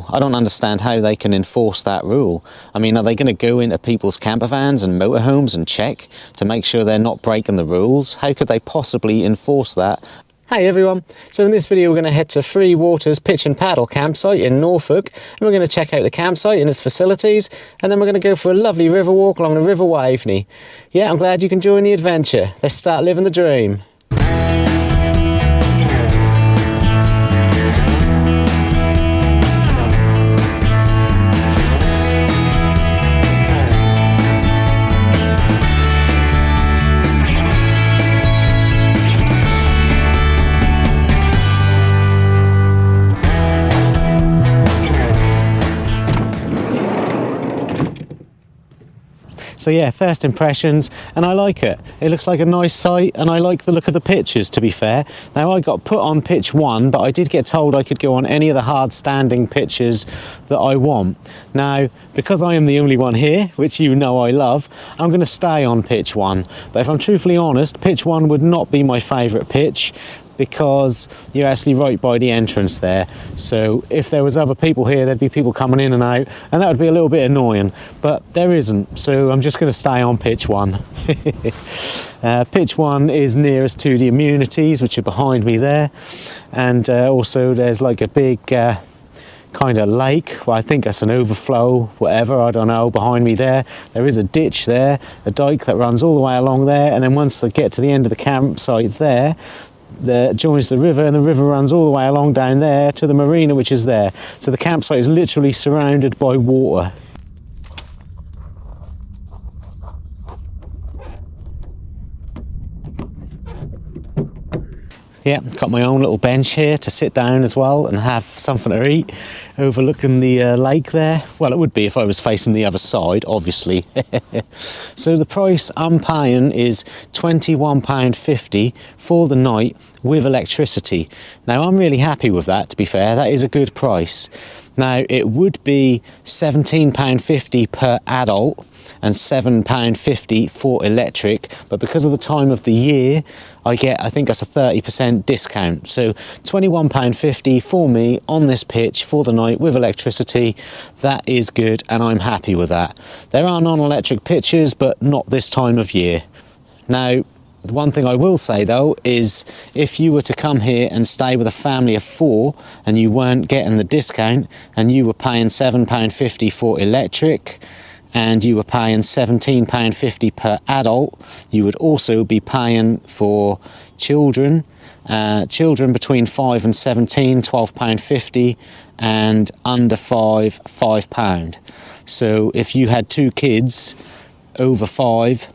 I don't understand how they can enforce that rule. I mean, are they going to go into people's camper vans and motorhomes and check to make sure they're not breaking the rules? How could they possibly enforce that? Hey everyone, so in this video we're going to head to Free Waters Pitch and Paddle campsite in Norfolk, and we're going to check out the campsite and its facilities, and then we're going to go for a lovely river walk along the River Waveney. Yeah, I'm glad you can join the adventure. Let's start living the dream. So yeah, first impressions, and I like it. It looks like a nice site, and I like the look of the pitches, to be fair. Now, I got put on pitch 1, but I did get told I could go on any of the hard standing pitches that I want. Now, because I am the only one here, which you know I love, I'm going to stay on pitch 1. But if I'm truthfully honest, pitch 1 would not be my favourite pitch, because you're actually right by the entrance there. So if there was other people here, there'd be people coming in and out, and that would be a little bit annoying, but there isn't. So I'm just going to stay on pitch 1. Pitch 1 is nearest to the amenities, which are behind me there, and also there's like a big kind of lake. Well, I think that's an overflow, whatever, I don't know, behind me there. There is a ditch there, a dike that runs all the way along there, and then once I get to the end of the campsite there, that joins the river, and the river runs all the way along down there to the marina, which is there. So the campsite is literally surrounded by water. Yeah, got my own little bench here to sit down as well and have something to eat, overlooking the lake there. Well, it would be if I was facing the other side, obviously. So the price I'm paying is £21.50 for the night with electricity. Now, I'm really happy with that, to be fair. That is a good price. Now, it would be £17.50 per adult and £7.50 for electric, but because of the time of the year, I think that's a 30% discount. So £21.50 for me on this pitch for the night with electricity. That is good, and I'm happy with that. There are non-electric pitches, but not this time of year. Now, the one thing I will say though is if you were to come here and stay with a family of 4 and you weren't getting the discount and you were paying £7.50 for electric and you were paying £17.50 per adult, you would also be paying for children, children between 5 and 17, £12.50, and under 5, £5. So if you had 2 kids over 5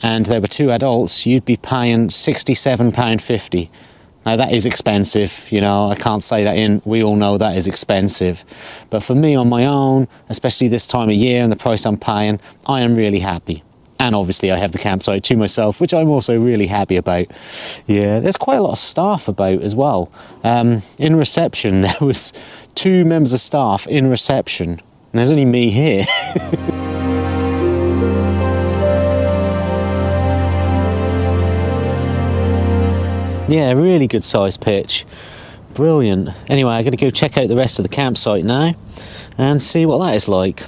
and there were 2 adults, you'd be paying £67.50. Now that is expensive, you know, I can't say that we all know that is expensive. But for me on my own, especially this time of year and the price I'm paying, I am really happy. And obviously I have the campsite to myself, which I'm also really happy about. Yeah, there's quite a lot of staff about as well. In reception, there was 2 members of staff in reception, and there's only me here. Yeah, really good sized pitch. Brilliant. Anyway, I'm going to go check out the rest of the campsite now and see what that is like.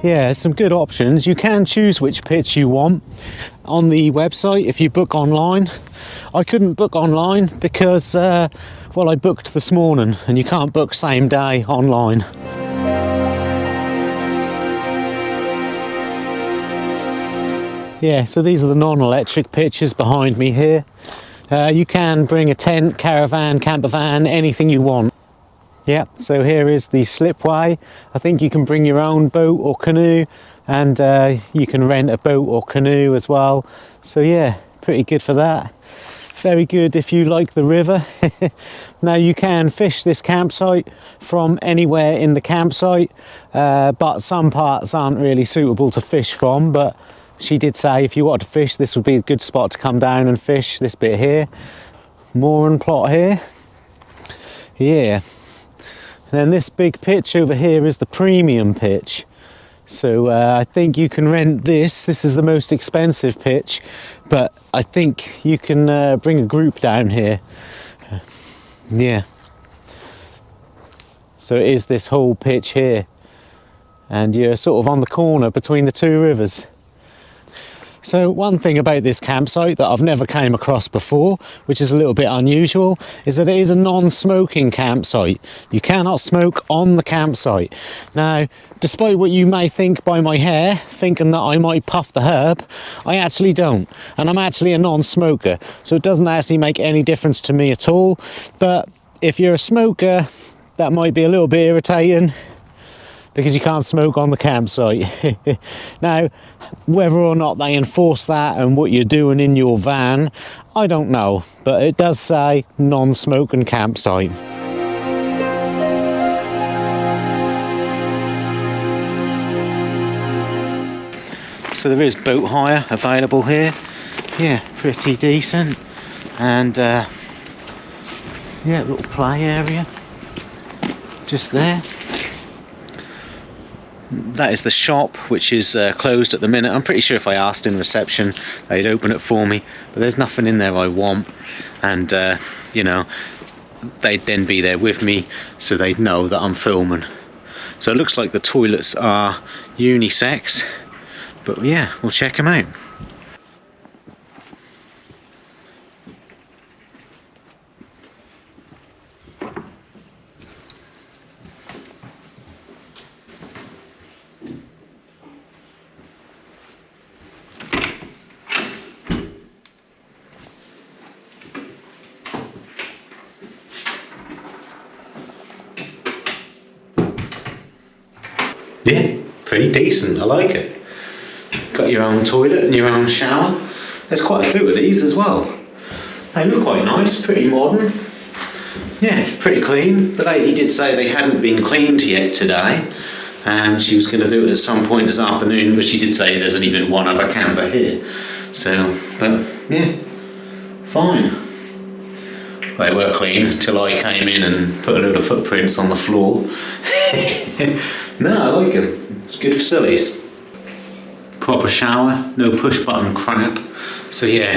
Yeah, there's some good options. You can choose which pitch you want on the website if you book online. I couldn't book online because well, I booked this morning, and you can't book same day online. Yeah, so these are the non-electric pitches behind me here. You can bring a tent, caravan, camper van, anything you want. Yeah, so here is the slipway. I think you can bring your own boat or canoe, and you can rent a boat or canoe as well. So yeah, pretty good for that. Very good if you like the river. Now you can fish this campsite from anywhere in the campsite, but some parts aren't really suitable to fish from, but she did say if you wanted to fish, this would be a good spot to come down and fish, this bit here. Mooring plot here. Yeah. And then this big pitch over here is the premium pitch. So I think you can rent this. This is the most expensive pitch, but I think you can bring a group down here. Yeah. So it is this whole pitch here, and you're sort of on the corner between the two rivers. So one thing about this campsite that I've never came across before, which is a little bit unusual, is that it is a non-smoking campsite. You cannot smoke on the campsite. Now, despite what you may think by my hair, thinking that I might puff the herb, I actually don't. And I'm actually a non-smoker, so it doesn't actually make any difference to me at all. But if you're a smoker, that might be a little bit irritating, because you can't smoke on the campsite. Now, whether or not they enforce that and what you're doing in your van, I don't know, but it does say non-smoking campsite. So there is boat hire available here. Yeah, pretty decent. And yeah, little play area just there. That is the shop, which is closed at the minute. I'm pretty sure if I asked in reception, they'd open it for me, but there's nothing in there I want. And you know, they'd then be there with me, so they'd know that I'm filming. So it looks like the toilets are unisex, but yeah, we'll check them out. Yeah, pretty decent, I like it. Got your own toilet and your own shower. There's quite a few of these as well. They look quite nice, pretty modern. Yeah, pretty clean. The lady did say they hadn't been cleaned yet today, and she was going to do it at some point this afternoon, but she did say there's only been one other camper here. So, but yeah, fine. They were clean until I came in and put a load of footprints on the floor. No, I like them. It's good facilities. Proper shower, no push button crap. So yeah,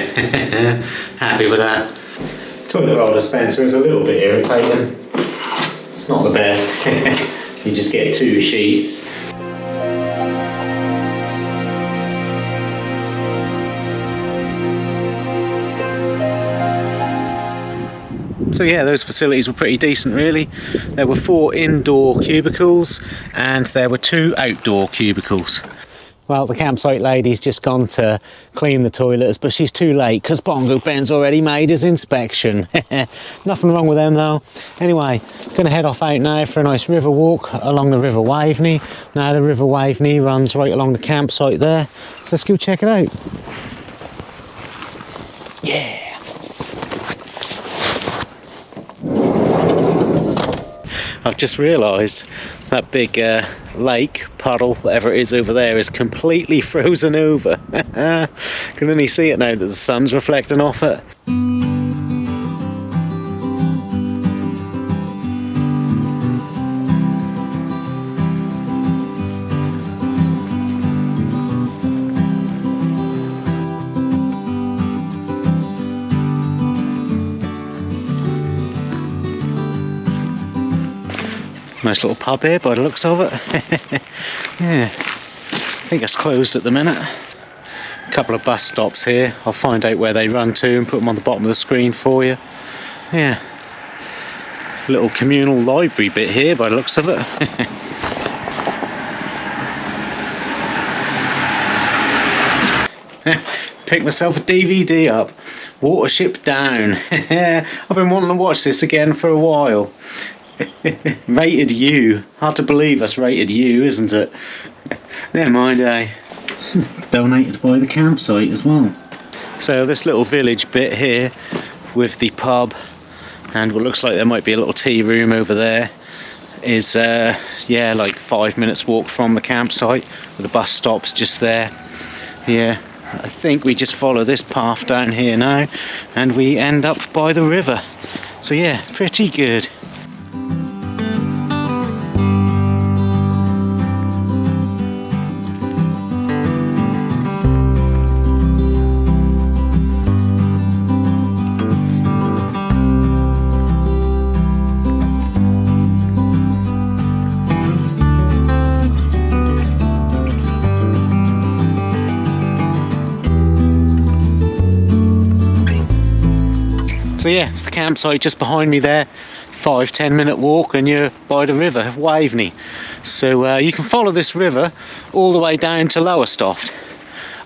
happy with that. Toilet roll dispenser is a little bit irritating. It's not the best. You just get 2 sheets. So yeah, those facilities were pretty decent really. There were 4 indoor cubicles and there were 2 outdoor cubicles. Well, the campsite lady's just gone to clean the toilets, but she's too late because Bongo Ben's already made his inspection. Nothing wrong with them though. Anyway, gonna head off out now for a nice river walk along the River Waveney. Now the River Waveney runs right along the campsite there, so let's go check it out. Yeah! I've just realised that big lake, puddle, whatever it is over there is completely frozen over. Can only see it now that the sun's reflecting off it. Nice little pub here by the looks of it. Yeah, I think it's closed at the minute. A couple of bus stops here. I'll find out where they run to and put them on the bottom of the screen for you. Yeah, little communal library bit here by the looks of it. Picked myself a DVD up. Watership Down. I've been wanting to watch this again for a while. Rated U. Hard to believe that's rated U, isn't it? Never mind, eh? Donated by the campsite as well. So this little village bit here with the pub and what looks like there might be a little tea room over there is yeah, like 5 minutes walk from the campsite with the bus stops just there. Yeah, I think we just follow this path down here now and we end up by the river. So yeah, pretty good. So yeah, it's the campsite just behind me there. 5-10 minute walk and you're by the river, Waveney. So you can follow this river all the way down to Lowestoft.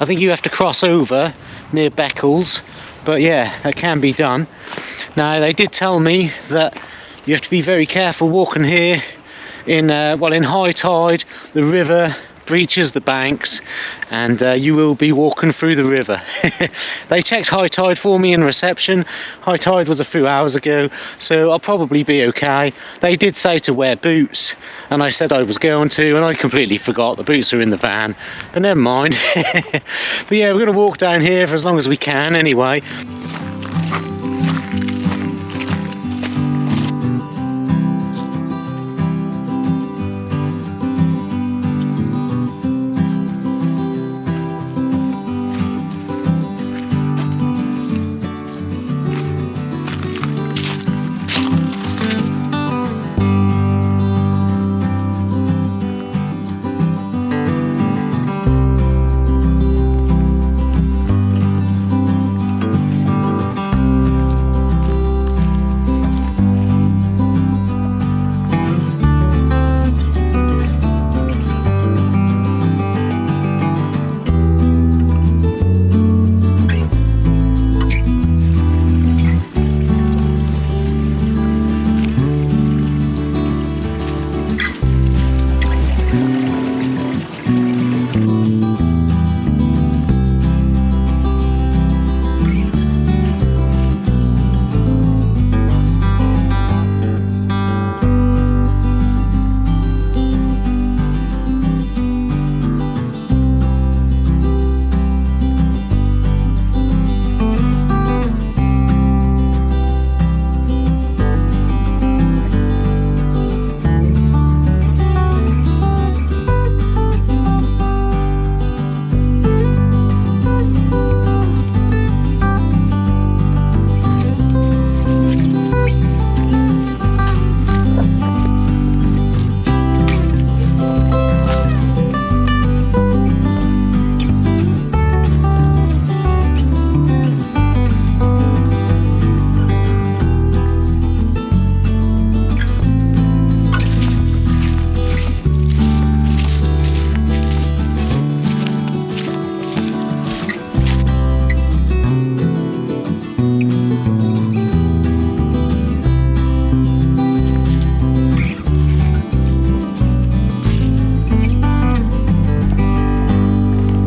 I think you have to cross over near Beccles, but yeah, that can be done. Now they did tell me that you have to be very careful walking here in in high tide. The river breaches the banks and you will be walking through the river. They checked high tide for me in reception. High tide was a few hours ago, so I'll probably be okay. They did say to wear boots and I said I was going to, and I completely forgot. The boots are in the van, but never mind. But yeah, we're going to walk down here for as long as we can anyway.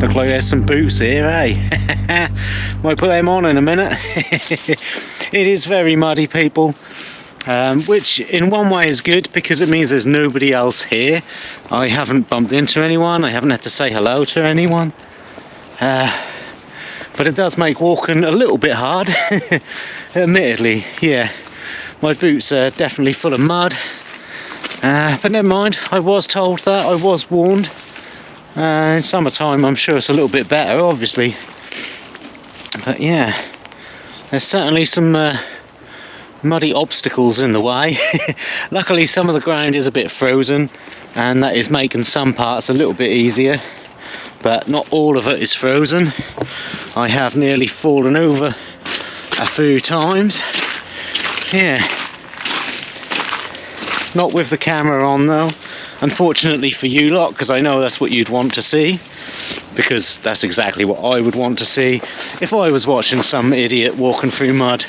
Look like there's some boots here, eh? Might put them on in a minute. It is very muddy, people, which in one way is good because it means there's nobody else here. I haven't bumped into anyone, I haven't had to say hello to anyone, but it does make walking a little bit hard. Admittedly, yeah, my boots are definitely full of mud, but never mind. I was told that, I was warned. In summertime I'm sure it's a little bit better, obviously, but yeah, there's certainly some muddy obstacles in the way. Luckily some of the ground is a bit frozen and that is making some parts a little bit easier, but not all of it is frozen. I have nearly fallen over a few times. Yeah, not with the camera on though, unfortunately for you lot, because I know that's what you'd want to see, because that's exactly what I would want to see if I was watching some idiot walking through mud.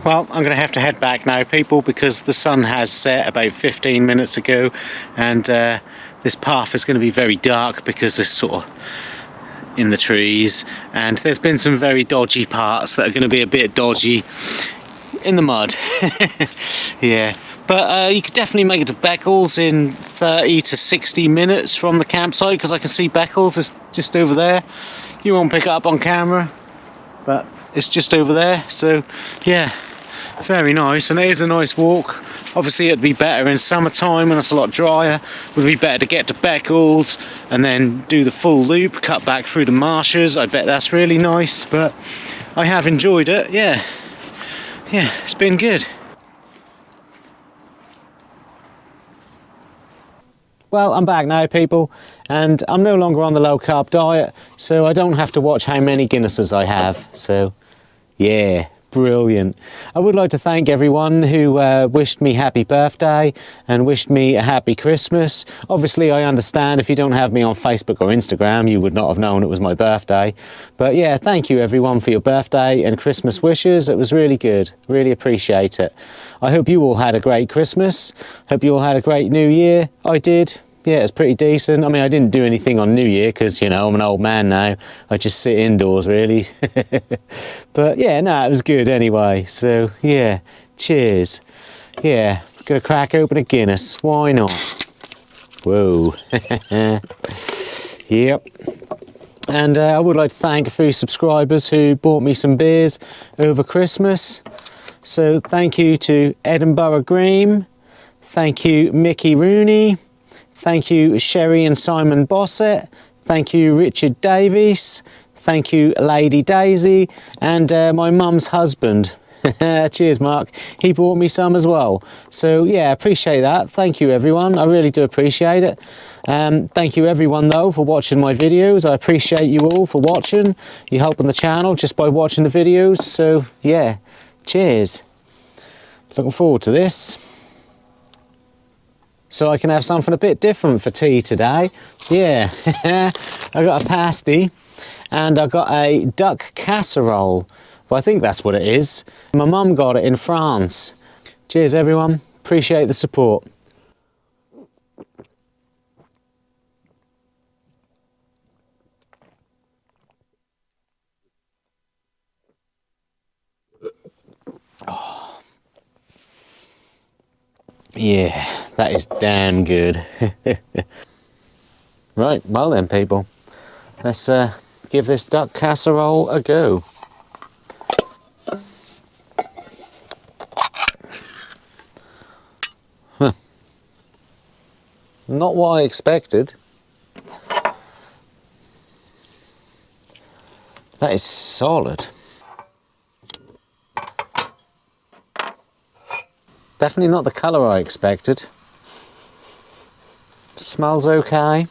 Well, I'm going to have to head back now, people, because the sun has set about 15 minutes ago, and this path is going to be very dark because it's sort of in the trees, and there's been some very dodgy parts that are going to be a bit dodgy in the mud. Yeah, but you could definitely make it to Beccles in 30 to 60 minutes from the campsite, because I can see Beccles is just over there. You won't pick it up on camera, but it's just over there, so yeah. Very nice, and it is a nice walk. Obviously it'd be better in summertime when it's a lot drier. It would be better to get to Beccles and then do the full loop, cut back through the marshes. I bet that's really nice, but I have enjoyed it. Yeah, it's been good. Well, I'm back now, people, and I'm no longer on the low carb diet, so I don't have to watch how many Guinnesses I have. So yeah, brilliant. I would like to thank everyone who wished me happy birthday and wished me a happy Christmas. Obviously, I understand if you don't have me on Facebook or Instagram, you would not have known it was my birthday. But yeah, thank you everyone for your birthday and Christmas wishes. It was really good. Really appreciate it. I hope you all had a great Christmas. Hope you all had a great New Year. I did. Yeah, it's pretty decent. I mean, I didn't do anything on New Year because, you know, I'm an old man now. I just sit indoors, really. But yeah, no, it was good anyway. So yeah, cheers. Yeah, gonna crack open a Guinness. Why not? Whoa. Yep. And I would like to thank a few subscribers who bought me some beers over Christmas. So thank you to Edinburgh Green. Thank you, Mickey Rooney. Thank you, Sherry and Simon Bossett. Thank you, Richard Davies. Thank you, Lady Daisy. And my mum's husband. Cheers, Mark. He bought me some as well. So yeah, appreciate that. Thank you, everyone. I really do appreciate it. Thank you, everyone, though, for watching my videos. I appreciate you all for watching. You're helping the channel just by watching the videos. So yeah, cheers. Looking forward to this. So I can have something a bit different for tea today. Yeah, I got a pasty and I got a duck casserole. Well, I think that's what it is. My mum got it in France. Cheers, everyone. Appreciate the support. Oh. Yeah, that is damn good. Right, well then, people. Let's give this duck casserole a go. Huh. Not what I expected. That is solid. Definitely not the colour I expected. Smells okay.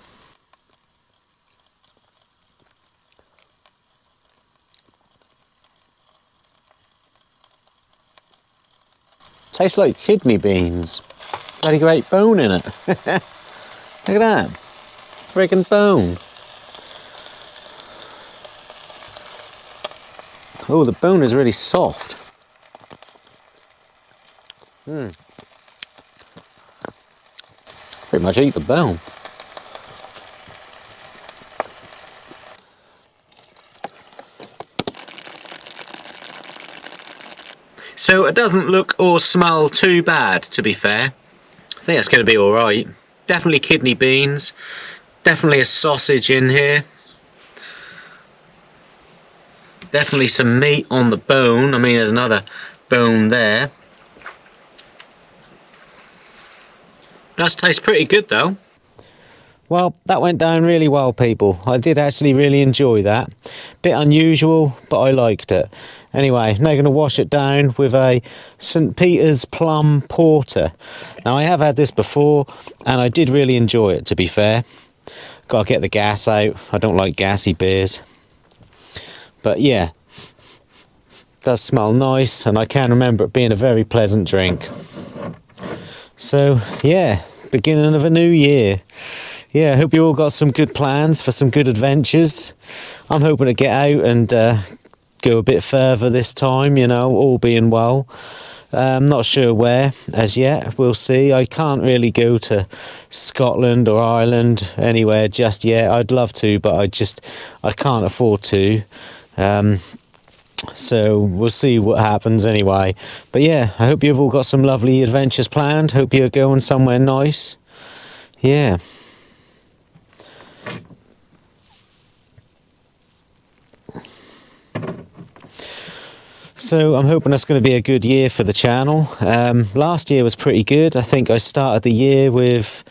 Tastes like kidney beans. Very great bone in it. Look at that. Friggin' bone. Oh, the bone is really soft. Pretty much eat the bone. So it doesn't look or smell too bad, to be fair. I think it's going to be alright. Definitely kidney beans. Definitely a sausage in here. Definitely some meat on the bone. I mean, there's another bone there. Does taste pretty good though. Well, that went down really well, people. I did actually really enjoy that. Bit unusual, but I liked it. Anyway, now going to wash it down with a St. Peter's Plum Porter. Now, I have had this before, and I did really enjoy it, to be fair. Got to get the gas out. I don't like gassy beers. But yeah, it does smell nice, and I can remember it being a very pleasant drink. So yeah, beginning of a new year. Yeah, I hope you all got some good plans for some good adventures. I'm hoping to get out and go a bit further this time, you know, all being well. I'm not sure where as yet, we'll see. I can't really go to Scotland or Ireland, anywhere just yet. I'd love to, but I can't afford to. So we'll see what happens anyway. But yeah, I hope you've all got some lovely adventures planned. Hope you're going somewhere nice. Yeah. So I'm hoping it's going to be a good year for the channel. Last year was pretty good. I think I started the year with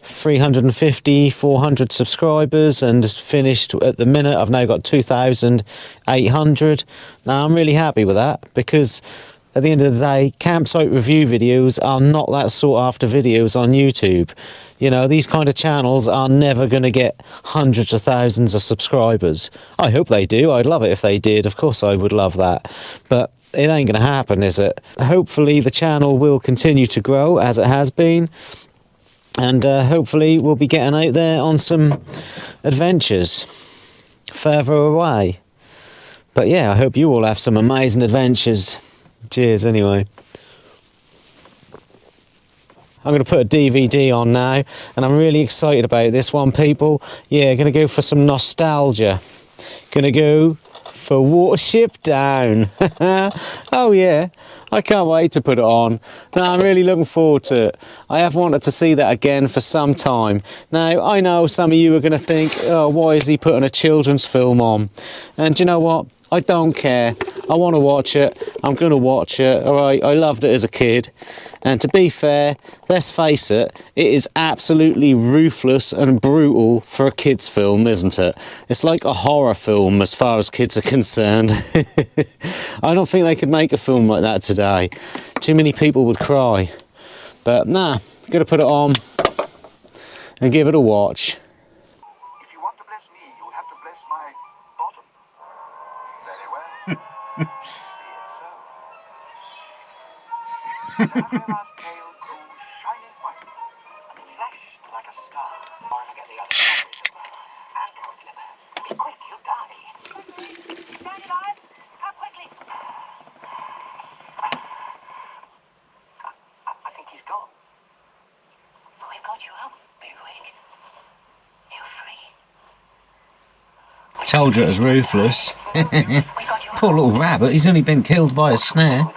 350, 400 subscribers and finished at the minute. I've now got 2,800. Now I'm really happy with that, because at the end of the day, campsite review videos are not that sought after videos on YouTube. You know, these kind of channels are never going to get hundreds of thousands of subscribers. I hope they do. I'd love it if they did. Of course I would love that. But it ain't going to happen, is it? Hopefully the channel will continue to grow as it has been. And hopefully we'll be getting out there on some adventures further away. But yeah, I hope you all have some amazing adventures. Cheers anyway. I'm going to put a DVD on now, and I'm really excited about this one, people. Yeah, going to go for some nostalgia. Going to go for Watership Down. Oh yeah, I can't wait to put it on. No, I'm really looking forward to it. I have wanted to see that again for some time. Now, I know some of you are going to think, oh, why is he putting a children's film on? And do you know what? I don't care. I want to watch it. I'm going to watch it. All right, I loved it as a kid. And to be fair, let's face it, it is absolutely ruthless and brutal for a kid's film, isn't it? It's like a horror film as far as kids are concerned. I don't think they could make a film like that today. Too many people would cry. But nah, gotta put it on and give it a watch. If you want to bless me, you'll have to bless my bottom. Very well. Be it so. Grandma's tail grew shining white and flashed like a star. Or get the other slipper and your slipper. Be quick, you'll die. Stand alive. Come quickly. I think he's gone. We've got you out, Bigwig. You're free. Told you it was ruthless. Poor little rabbit, he's only been killed by a snare.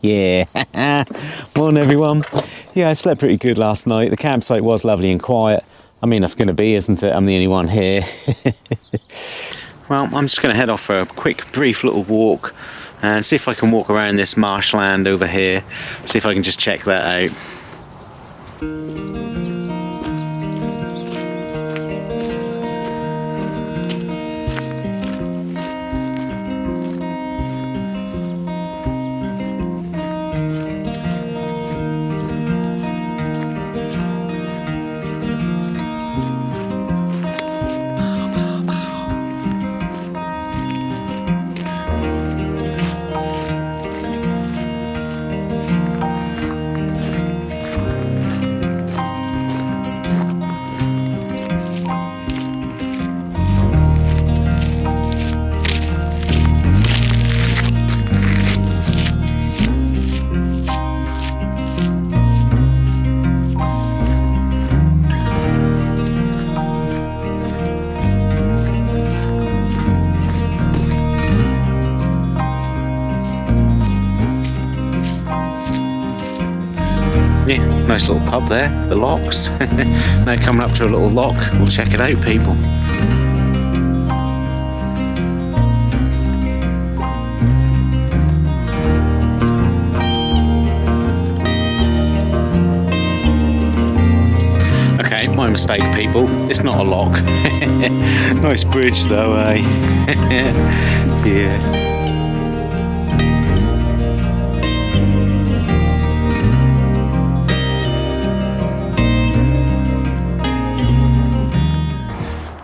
Yeah, morning everyone. Yeah, I slept pretty good last night. The campsite was lovely and quiet. I mean, that's going to be, isn't it? I'm the only one here. Well, I'm just going to head off for a quick, brief little walk and see if I can walk around this marshland over here. See if I can just check that out. Yeah, nice little pub there, the Locks. Now coming up to a little lock, we'll check it out, people. Okay, my mistake, people. It's not a lock. Nice bridge though, eh? Yeah.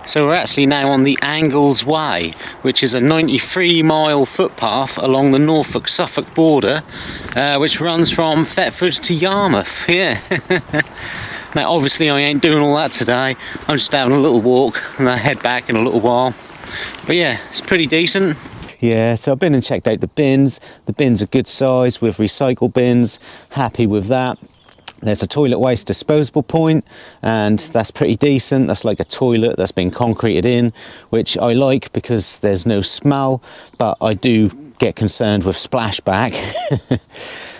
So we're actually now on the Angles Way, which is a 93-mile footpath along the Norfolk-Suffolk border, which runs from Thetford to Yarmouth. Yeah. Now obviously I ain't doing all that today. I'm just having a little walk and I'll head back in a little while. But yeah, it's pretty decent. Yeah, so I've been and checked out the bins. The bins are good size with recycle bins. Happy with that. There's a toilet waste disposable point, and that's pretty decent. That's like a toilet that's been concreted in, which I like because there's no smell, but I do get concerned with splashback.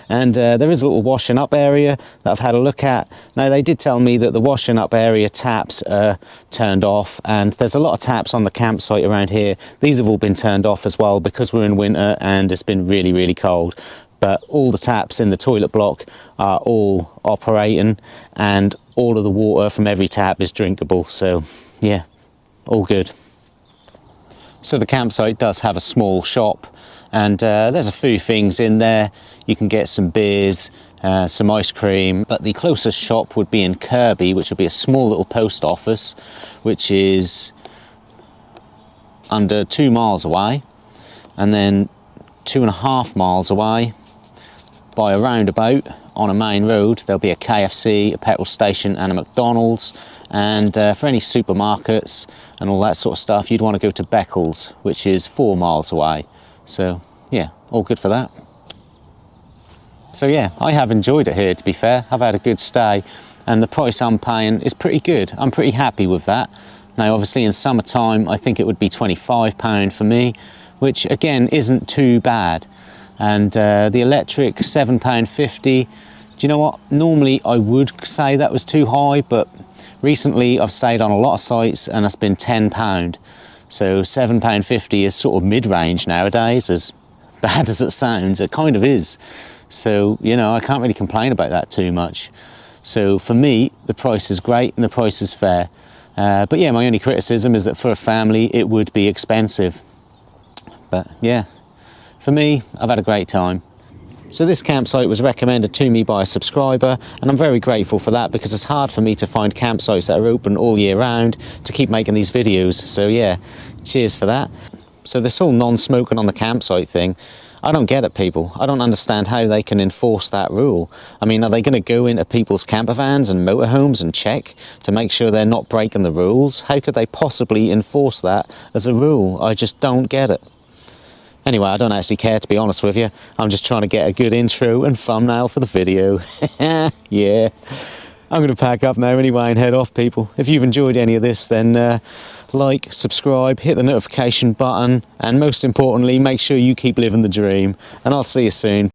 And there is a little washing up area that I've had a look at. Now, they did tell me that the washing up area taps are turned off, and there's a lot of taps on the campsite around here. These have all been turned off as well because we're in winter and it's been really, really cold. But all the taps in the toilet block are all operating, and all of the water from every tap is drinkable. So yeah, all good. So the campsite does have a small shop, and there's a few things in there. You can get some beers, some ice cream, but the closest shop would be in Kirby, which would be a small little post office, which is under 2 miles away, and then 2.5 miles away by a roundabout on a main road there'll be a KFC, a petrol station and a McDonald's. And for any supermarkets and all that sort of stuff, you'd want to go to Beccles, which is 4 miles away. So yeah, all good for that. So yeah, I have enjoyed it here, to be fair. I've had a good stay, and the price I'm paying is pretty good. I'm pretty happy with that. Now obviously in summertime I think it would be £25 for me, which again isn't too bad. And the electric £7.50. Do you know what? Normally I would say that was too high, but recently I've stayed on a lot of sites and it's been £10. So £7.50 is sort of mid-range nowadays, as bad as it sounds. It kind of is. So, you know, I can't really complain about that too much. So for me, the price is great and the price is fair. But yeah, my only criticism is that for a family it would be expensive. But yeah, for me, I've had a great time. So this campsite was recommended to me by a subscriber, and I'm very grateful for that, because it's hard for me to find campsites that are open all year round to keep making these videos. So yeah, cheers for that. So this whole non-smoking on the campsite thing, I don't get it, people. I don't understand how they can enforce that rule. I mean, are they going to go into people's camper vans and motorhomes and check to make sure they're not breaking the rules? How could they possibly enforce that as a rule? I just don't get it. Anyway, I don't actually care, to be honest with you. I'm just trying to get a good intro and thumbnail for the video. Yeah. I'm going to pack up now anyway and head off, people. If you've enjoyed any of this, then like, subscribe, hit the notification button, and most importantly, make sure you keep living the dream. And I'll see you soon.